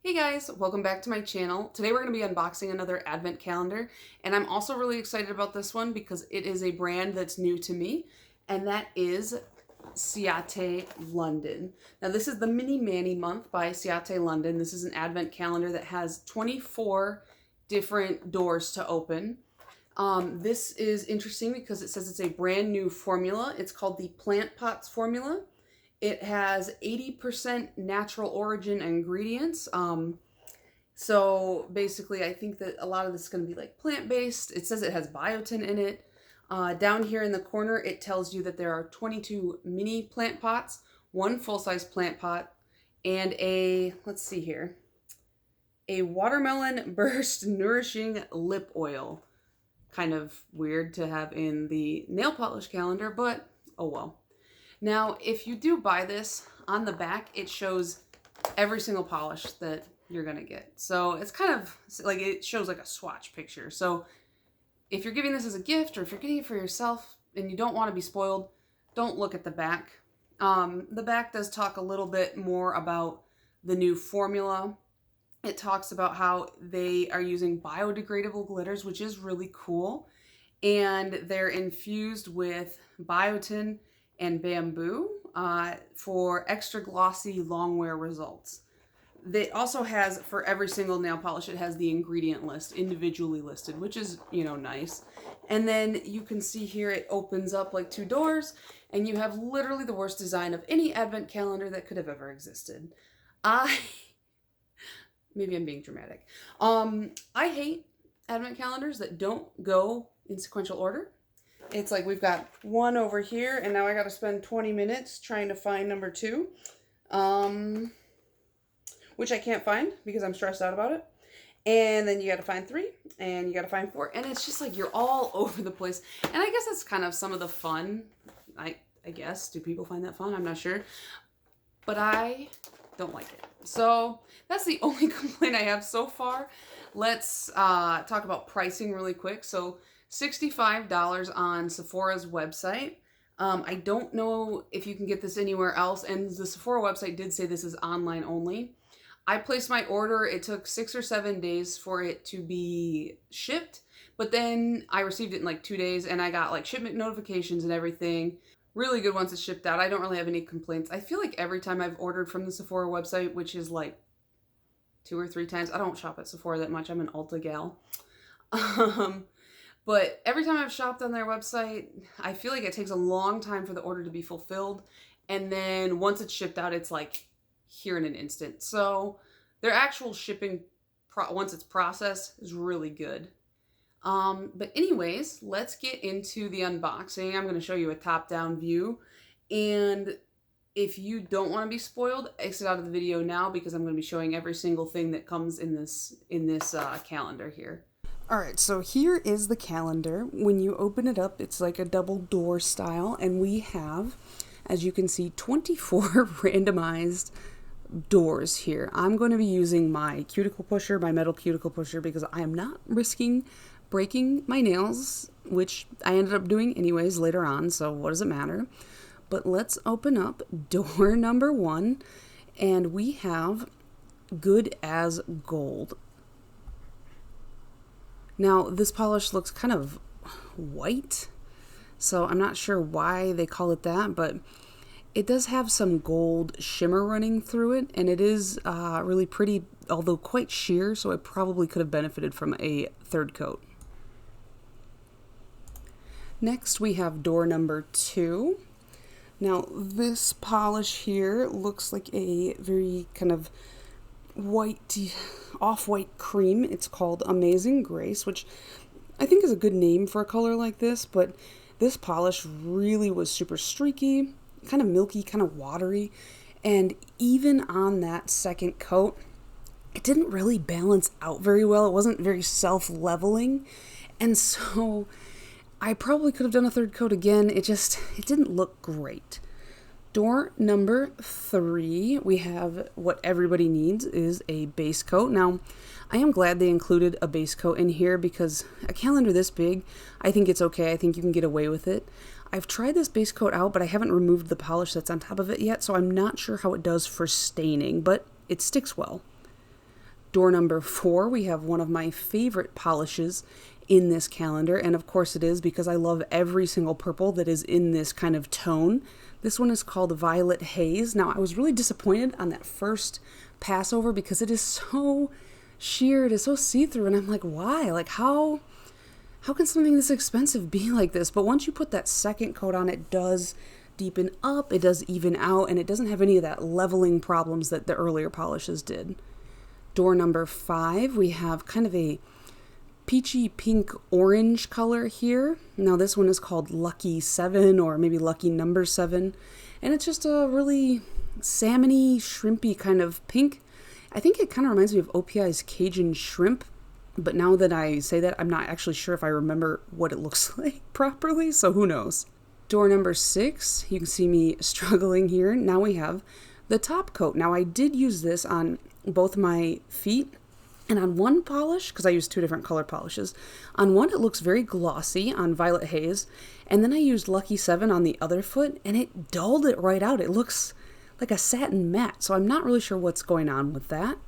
Hey guys, welcome back to my channel. Today we're going to be unboxing another advent calendar, and I'm also really excited about this one because it is a brand that's new to me, and that is Ciate London. Now this is the Mini Manny month by Ciate London. This is an advent calendar that has 24 different doors to open. This is interesting because it says it's a brand new formula. It's called the Plant Pots formula. It has 80% natural origin ingredients. So basically, I think that a lot of this is going to be like plant-based. It says it has biotin in it. Down here in the corner, it tells you that there are 22 mini plant pots, one full-size plant pot, and let's see here, a watermelon burst nourishing lip oil. Kind of weird to have in the nail polish calendar, but oh well. Now, if you do buy this, on the back, it shows every single polish that you're going to get. So it's kind of like, it shows like a swatch picture. So if you're giving this as a gift or if you're getting it for yourself and you don't want to be spoiled, don't look at the back. The back does talk a little bit more about the new formula. It talks about how they are using biodegradable glitters, which is really cool. And they're infused with biotin and bamboo for extra glossy long wear results. It also has, for every single nail polish, it has the ingredient list individually listed, which is, nice. And then you can see here it opens up like two doors, and you have literally the worst design of any advent calendar that could have ever existed. Maybe I'm being dramatic. I hate advent calendars that don't go in sequential order. It's like we've got one over here, and now I got to spend 20 minutes trying to find number 2, which I can't find because I'm stressed out about it. And then you got to find 3, and you got to find 4, and it's just like you're all over the place. And I guess that's kind of some of the fun. I guess. Do people find that fun? I'm not sure. But I don't like it. So that's the only complaint I have so far. Let's talk about pricing really quick. So $65 on Sephora's website. I don't know if you can get this anywhere else, and the Sephora website did say this is online only. I placed my order. It took 6 or 7 days for it to be shipped, but then I received it in like 2 days, and I got like shipment notifications and everything. Really good once it's shipped out. I don't really have any complaints. I feel like every time I've ordered from the Sephora website, which is like 2 or 3 times, I don't shop at Sephora that much. I'm an Ulta gal. But every time I've shopped on their website, I feel like it takes a long time for the order to be fulfilled. And then once it's shipped out, it's like here in an instant. So their actual shipping, once it's processed, is really good. But anyways, let's get into the unboxing. I'm going to show you a top-down view. And if you don't want to be spoiled, exit out of the video now because I'm going to be showing every single thing that comes in this calendar here. Alright, so here is the calendar. When you open it up, it's like a double door style, and we have, as you can see, 24 randomized doors here. I'm going to be using my cuticle pusher, my metal cuticle pusher, because I am not risking breaking my nails, which I ended up doing anyways later on, so what does it matter? But let's open up door number 1, and we have Good as Gold. Now, this polish looks kind of white, so I'm not sure why they call it that, but it does have some gold shimmer running through it, and it is really pretty, although quite sheer, so it probably could have benefited from a third coat. Next, we have door number 2. Now, this polish here looks like a very kind of white, off-white cream. It's called Amazing Grace, which I think is a good name for a color like this, but this polish really was super streaky, kind of milky, kind of watery, and even on that second coat, it didn't really balance out very well. It wasn't very self-leveling, and so I probably could have done a third coat again. It didn't look great. Door number 3, we have what everybody needs is a base coat. Now, I am glad they included a base coat in here because a calendar this big, I think it's okay. I think you can get away with it. I've tried this base coat out, but I haven't removed the polish that's on top of it yet, so I'm not sure how it does for staining, but it sticks well. Door number 4, we have one of my favorite polishes in this calendar, and of course it is because I love every single purple that is in this kind of tone. This one is called Violet Haze. Now, I was really disappointed on that first pass over because it is so sheer, it is so see-through, and I'm like, why? Like, how can something this expensive be like this? But once you put that second coat on, it does deepen up, it does even out, and it doesn't have any of that leveling problems that the earlier polishes did. Door number 5, we have kind of a peachy pink orange color here. Now this one is called Lucky 7 or maybe Lucky number 7. And it's just a really salmony, shrimpy kind of pink. I think it kind of reminds me of OPI's Cajun shrimp. But now that I say that, I'm not actually sure if I remember what it looks like properly. So who knows? Door number 6, you can see me struggling here. Now we have the top coat. Now I did use this on both my feet and on one polish, because I used 2 different color polishes. On one it looks very glossy on Violet Haze, and then I used Lucky 7 on the other foot and it dulled it right out. It looks like a satin matte, so I'm not really sure what's going on with that.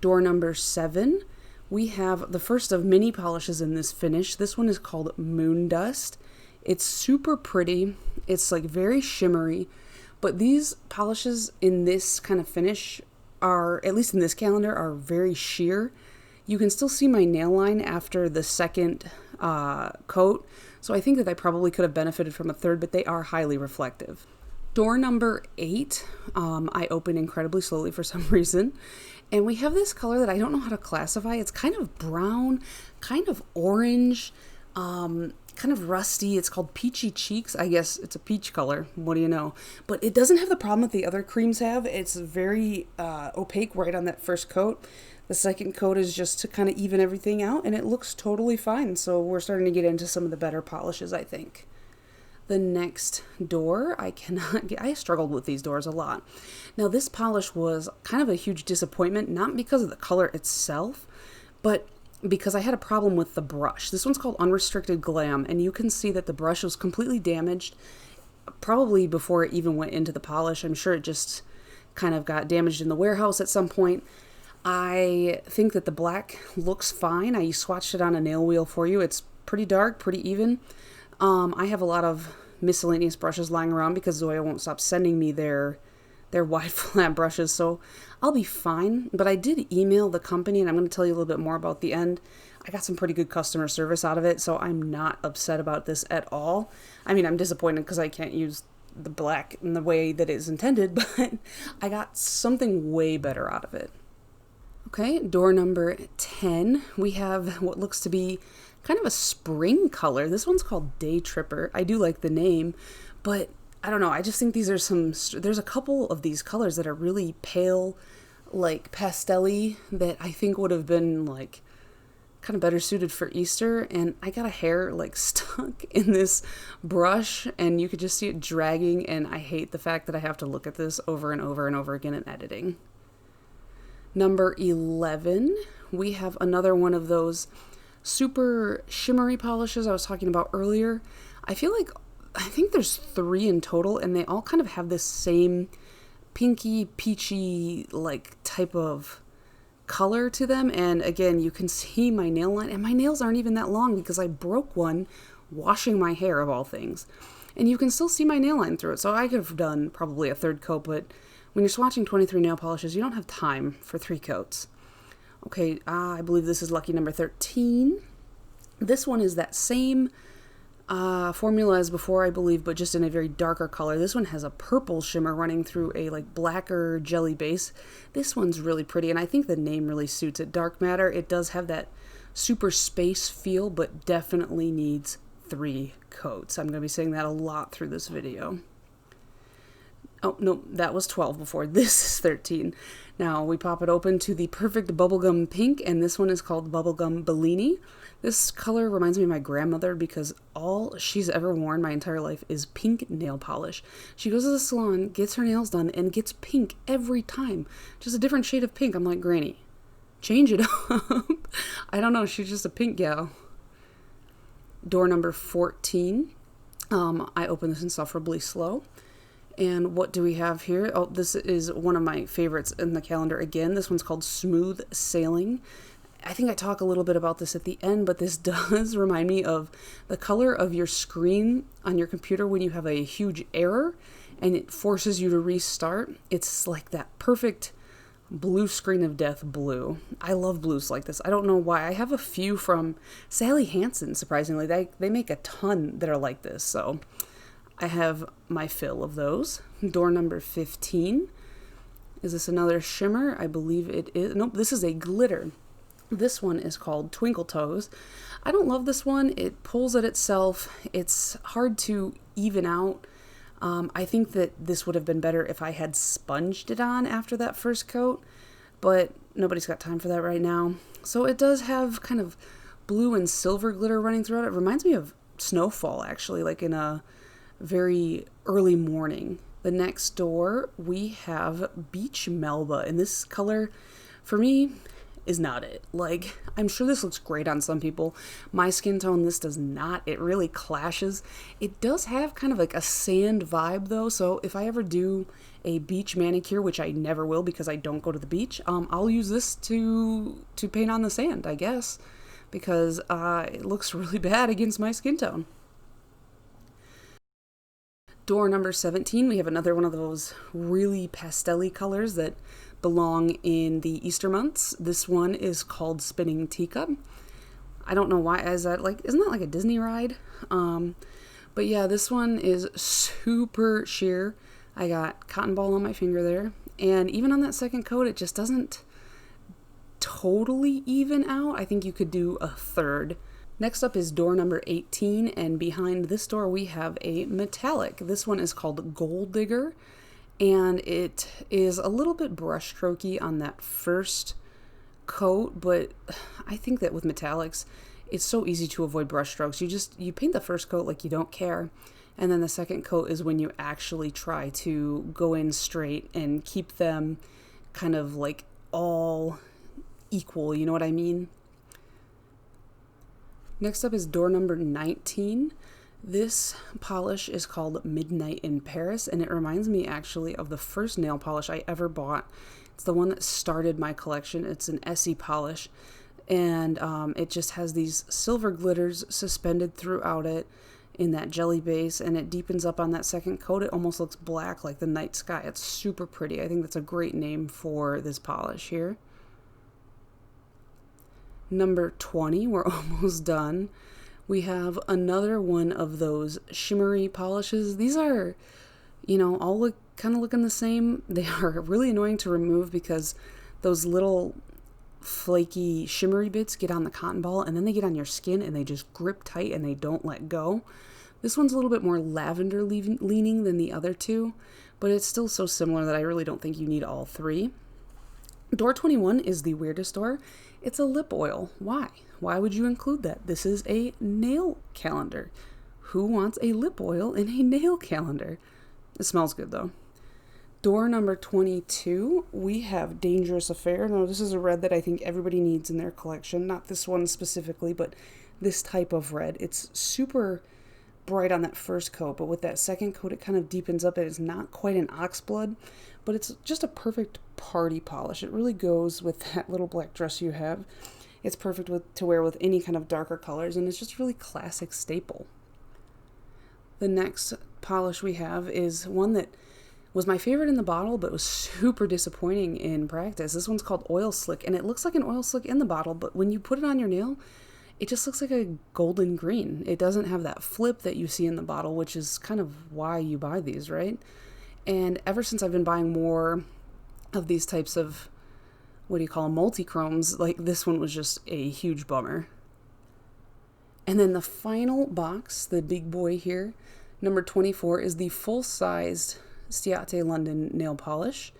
Door number 7, we have the first of many polishes in this finish. This one is called Moon Dust. It's super pretty. It's like very shimmery, but these polishes in this kind of finish are, at least in this calendar, are very sheer. You can still see my nail line after the second coat, so I think that I probably could have benefited from a third, but they are highly reflective. Door number 8, I open incredibly slowly for some reason, and we have this color that I don't know how to classify. It's kind of brown, kind of orange, kind of rusty. It's called Peachy Cheeks. I guess it's a peach color. What do you know? But it doesn't have the problem that the other creams have. It's very opaque right on that first coat. The second coat is just to kind of even everything out, and it looks totally fine. So we're starting to get into some of the better polishes, I think. The next door, I struggled with these doors a lot. Now this polish was kind of a huge disappointment, not because of the color itself, but because I had a problem with the brush. This one's called Unrestricted Glam, and you can see that the brush was completely damaged, probably before it even went into the polish. I'm sure it just kind of got damaged in the warehouse at some point. I think that the black looks fine. I swatched it on a nail wheel for you. It's pretty dark, pretty even. I have a lot of miscellaneous brushes lying around because Zoya won't stop sending me their wide flat brushes, so I'll be fine. But I did email the company, and I'm going to tell you a little bit more about the end. I got some pretty good customer service out of it, so I'm not upset about this at all. I mean, I'm disappointed because I can't use the black in the way that it is intended, but I got something way better out of it. Okay, door number 10, we have what looks to be kind of a spring color. This one's called Day Tripper. I do like the name, but I don't know. I just think these are there's a couple of these colors that are really pale, like pastel-y, that I think would have been like kind of better suited for Easter. And I got a hair like stuck in this brush and you could just see it dragging. And I hate the fact that I have to look at this over and over and over again in editing. Number 11, we have another one of those super shimmery polishes I was talking about earlier. I think there's 3 in total, and they all kind of have this same pinky, peachy, like type of color to them. And again, you can see my nail line, and my nails aren't even that long because I broke one washing my hair, of all things. And you can still see my nail line through it. So I could have done probably a 3rd coat, but when you're swatching 23 nail polishes, you don't have time for 3 coats. Okay, I believe this is lucky number 13. This one is that same formula as before, I believe, but just in a very darker color. This one has a purple shimmer running through a like blacker jelly base. This one's really pretty, and I think the name really suits it. Dark Matter. It does have that super space feel, but definitely needs 3 coats. I'm going to be saying that a lot through this video. Oh, no, that was 12 before. This is 13. Now we pop it open to the perfect bubblegum pink, and this one is called Bubblegum Bellini. This color reminds me of my grandmother because all she's ever worn my entire life is pink nail polish. She goes to the salon, gets her nails done, and gets pink every time. Just a different shade of pink. I'm like, Granny, change it up. I don't know. She's just a pink gal. Door number 14. I open this insufferably slow. And what do we have here? Oh, this is one of my favorites in the calendar again. This one's called Smooth Sailing. I think I talk a little bit about this at the end, but this does remind me of the color of your screen on your computer when you have a huge error and it forces you to restart. It's like that perfect blue screen of death blue. I love blues like this. I don't know why. I have a few from Sally Hansen, surprisingly. They make a ton that are like this, so I have my fill of those. Door number 15. Is this another shimmer? I believe it is. Nope, this is a glitter. This one is called Twinkle Toes. I don't love this one. It pulls at itself. It's hard to even out. I think that this would have been better if I had sponged it on after that first coat, but nobody's got time for that right now. So it does have kind of blue and silver glitter running throughout it. It reminds me of snowfall, actually, like in a very early morning. The next door, we have Beach Melba, and this color, for me, is not it. Like, I'm sure this looks great on some people. My skin tone, this does not. It really clashes. It does have kind of like a sand vibe, though, so if I ever do a beach manicure, which I never will because I don't go to the beach, I'll use this to paint on the sand, I guess, because it looks really bad against my skin tone. Door number 17, we have another one of those really pastel-y colors that belong in the Easter months. This one is called Spinning Teacup. I don't know why, isn't that like a Disney ride? But yeah, this one is super sheer. I got cotton ball on my finger there, and even on that second coat, it just doesn't totally even out. I think you could do a third. Next up is door number 18, and behind this door we have a metallic. This one is called Gold Digger, and it is a little bit brush strokey on that first coat, but I think that with metallics, it's so easy to avoid brush strokes. You paint the first coat like you don't care, and then the second coat is when you actually try to go in straight and keep them kind of like all equal, you know what I mean? Next up is door number 19. This polish is called Midnight in Paris, and it reminds me actually of the first nail polish I ever bought. It's the one that started my collection. It's an Essie polish, and it just has these silver glitters suspended throughout it in that jelly base, and it deepens up on that second coat. It almost looks black like the night sky. It's super pretty. I think that's a great name for this polish here. Number 20, we're almost done. We have another one of those shimmery polishes. These are, all kind of looking the same. They are really annoying to remove because those little flaky shimmery bits get on the cotton ball and then they get on your skin and they just grip tight and they don't let go. This one's a little bit more lavender leaning than the other two, but it's still so similar that I really don't think you need all three. Door 21 is the weirdest door. It's a lip oil. Why? Why would you include that? This is a nail calendar. Who wants a lip oil in a nail calendar? It smells good though. Door number 22, we have Dangerous Affair. Now this is a red that I think everybody needs in their collection. Not this one specifically, but this type of red. It's super bright on that first coat, but with that second coat it kind of deepens up. It is not quite an oxblood, but it's just a perfect party polish. It really goes with that little black dress you have. It's perfect to wear with any kind of darker colors, and it's just really classic staple. The next polish we have is one that was my favorite in the bottle, but was super disappointing in practice. This one's called Oil Slick, and it looks like an oil slick in the bottle, but when you put it on your nail, it just looks like a golden green. It doesn't have that flip that you see in the bottle, which is kind of why you buy these, right? And ever since I've been buying more of these types of, multi-chromes, like this one was just a huge bummer. And then the final box, the big boy here, number 24, is the full-sized Ciate London nail polish.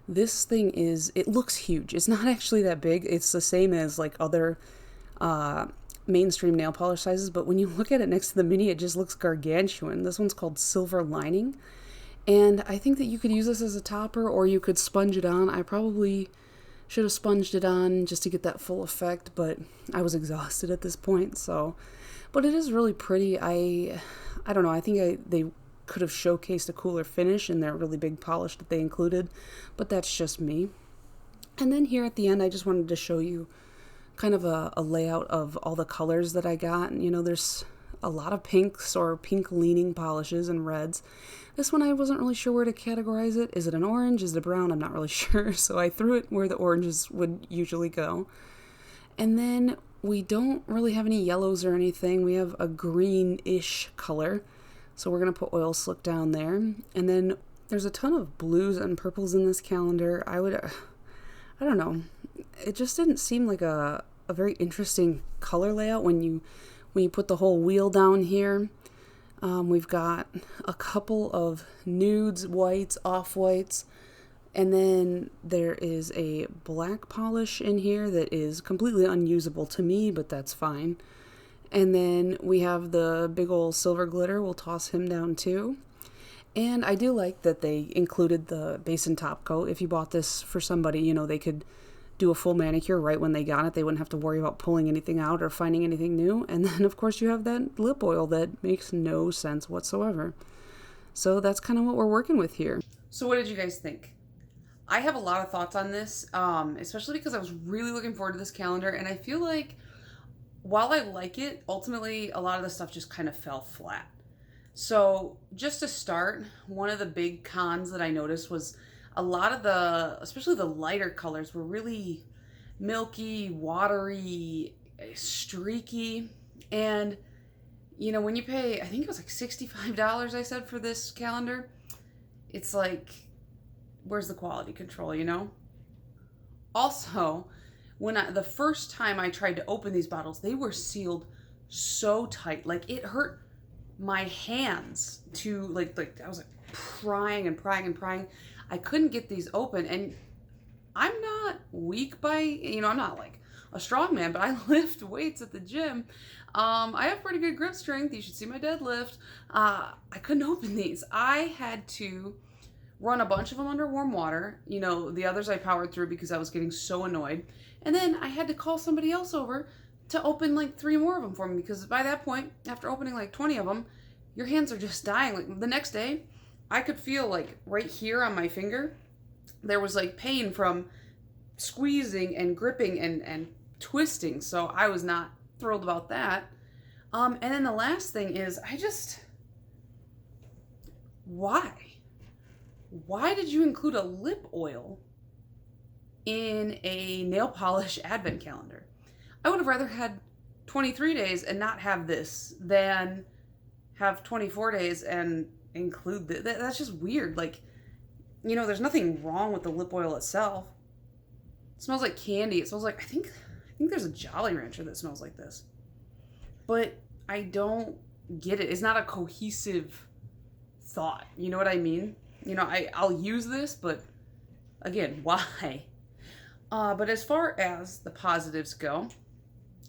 This thing it looks huge. It's not actually that big. It's the same as like other mainstream nail polish sizes, but when you look at it next to the mini, it just looks gargantuan. This one's called Silver Lining, and I think that you could use this as a topper or you could sponge it on. I probably should have sponged it on just to get that full effect, but I was exhausted at this point, so. But it is really pretty. I don't know, I think they could have showcased a cooler finish in their really big polish that they included, but that's just me. And then here at the end, I just wanted to show you kind of a layout of all the colors that I got. And, you know, there's a lot of pinks or pink leaning polishes and reds. This one I wasn't really sure where to categorize it. Is it an orange? Is it a brown? I'm not really sure. So I threw it where the oranges would usually go. And then we don't really have any yellows or anything. We have a greenish color. So we're going to put oil slick down there. And then there's a ton of blues and purples in this calendar. I don't know. It just didn't seem like a very interesting color layout when you put the whole wheel down here. We've got a couple of nudes, whites, off-whites, and then there is a black polish in here that is completely unusable to me, but that's fine. And then we have the big old silver glitter. We'll toss him down too. And I do like that they included the base and top coat. If you bought this for somebody, you know, they could do a full manicure right when they got it. They wouldn't have to worry about pulling anything out or finding anything new. And then, of course, you have that lip oil that makes no sense whatsoever. So that's kind of what we're working with here. So what did you guys think? I have a lot of thoughts on this, especially because I was really looking forward to this calendar. And I feel like while I like it, ultimately, a lot of the stuff just kind of fell flat. So just to start, one of the big cons that I noticed was a lot of especially the lighter colors were really milky, watery, streaky. And, you know, when you pay, I think it was like $65 I said for this calendar, it's like, where's the quality control, you know? Also, the first time I tried to open these bottles, they were sealed so tight. Like, it hurt my hands to like I was like prying and prying and prying. I couldn't get these open, and I'm not weak by, you know, I'm not like a strong man, but I lift weights at the gym. I have pretty good grip strength. You should see my deadlift. I couldn't open these. I had to run a bunch of them under warm water. You know, the others I powered through because I was getting so annoyed. And then I had to call somebody else over to open like 3 more of them for me, because by that point, after opening like 20 of them, your hands are just dying. Like the next day, I could feel like right here on my finger, there was like pain from squeezing and gripping and twisting. So I was not thrilled about that. And then the last thing is, why? Why did you include a lip oil in a nail polish advent calendar? I would have rather had 23 days and not have this than have 24 days and include this. That's just weird. Like, you know, there's nothing wrong with the lip oil itself. It smells like candy. It smells like, I think there's a Jolly Rancher that smells like this. But I don't get it. It's not a cohesive thought. You know what I mean? You know, I'll use this, but again, why? But as far as the positives go,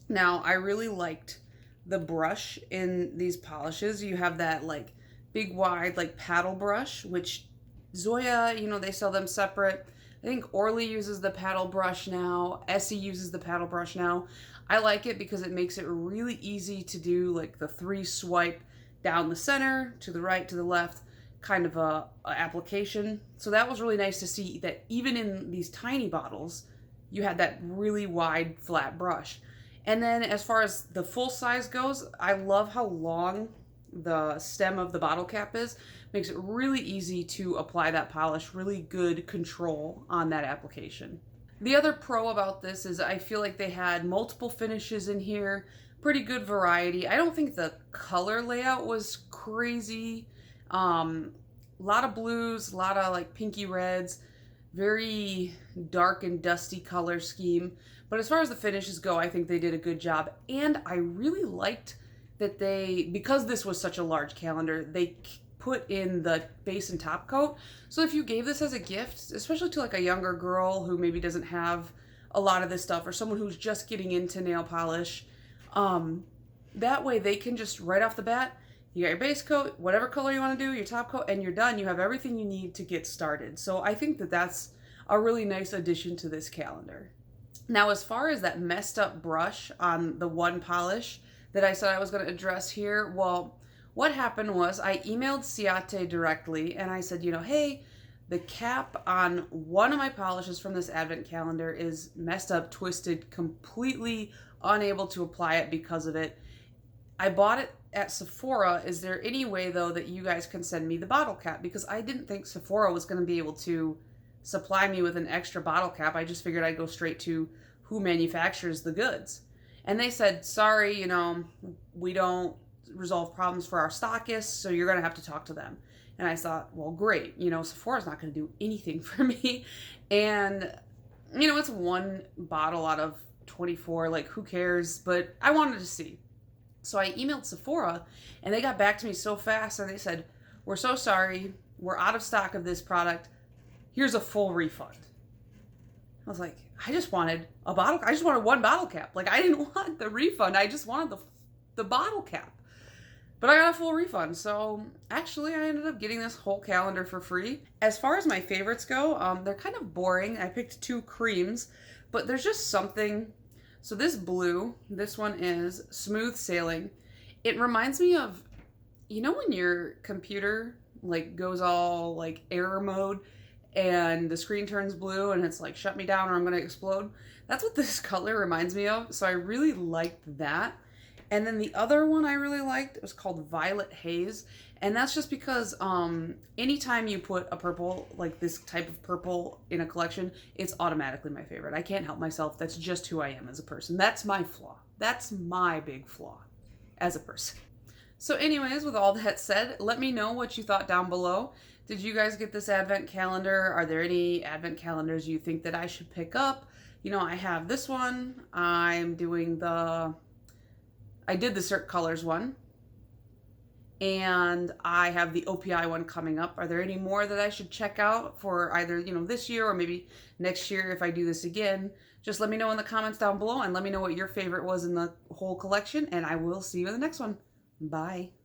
now I really liked the brush in these polishes. You have that like big wide like paddle brush, which Zoya, you know, they sell them separate. I think Orly uses the paddle brush now. Essie uses the paddle brush now. I like it because it makes it really easy to do like the 3 swipe down the center, to the right, to the left, kind of a application. So that was really nice to see that even in these tiny bottles, you had that really wide flat brush. And then as far as the full size goes, I love how long the stem of the bottle cap is. Makes it really easy to apply that polish, really good control on that application. The other pro about this is I feel like they had multiple finishes in here, pretty good variety. I don't think the color layout was crazy. A lot of blues, a lot of like pinky reds, very dark and dusty color scheme. But as far as the finishes go, I think they did a good job. And I really liked that because this was such a large calendar, they put in the base and top coat. So if you gave this as a gift, especially to like a younger girl who maybe doesn't have a lot of this stuff, or someone who's just getting into nail polish, that way they can just right off the bat, you got your base coat, whatever color you want to do, your top coat, and you're done. You have everything you need to get started. So I think that that's a really nice addition to this calendar. Now, as far as that messed up brush on the one polish that I said I was going to address here, well, what happened was I emailed Ciate directly and I said, hey, the cap on one of my polishes from this advent calendar is messed up, twisted, completely unable to apply it because of it. I bought it at Sephora. Is there any way, though, that you guys can send me the bottle cap? Because I didn't think Sephora was going to be able to supply me with an extra bottle cap. I just figured I'd go straight to who manufactures the goods. And they said, sorry, we don't resolve problems for our stockists, so you're going to have to talk to them. And I thought, well, great. Sephora's not going to do anything for me. And, it's one bottle out of 24. Like, who cares? But I wanted to see. So I emailed Sephora, and they got back to me so fast, and they said, we're so sorry. We're out of stock of this product. Here's a full refund. I was like, I just wanted a bottle. I just wanted one bottle cap. Like, I didn't want the refund. I just wanted the bottle cap. But I got a full refund. So actually, I ended up getting this whole calendar for free. As far as my favorites go, they're kind of boring. I picked 2 creams, but there's just something. So this blue, this one is Smooth Sailing. It reminds me of, when your computer like goes all like error mode and the screen turns blue and it's like, shut me down or I'm going to explode. That's what this color reminds me of. So I really liked that. And then the other one I really liked, it was called Violet Haze. And that's just because anytime you put a purple, like this type of purple in a collection, it's automatically my favorite. I can't help myself. That's just who I am as a person. That's my flaw. That's my big flaw as a person. So anyways, with all that said, let me know what you thought down below. Did you guys get this advent calendar? Are there any advent calendars you think that I should pick up? I have this one. I did the Cert Colors one. And I have the OPI one coming up. Are there any more that I should check out for either, this year or maybe next year if I do this again? Just let me know in the comments down below and let me know what your favorite was in the whole collection, and I will see you in the next one. Bye.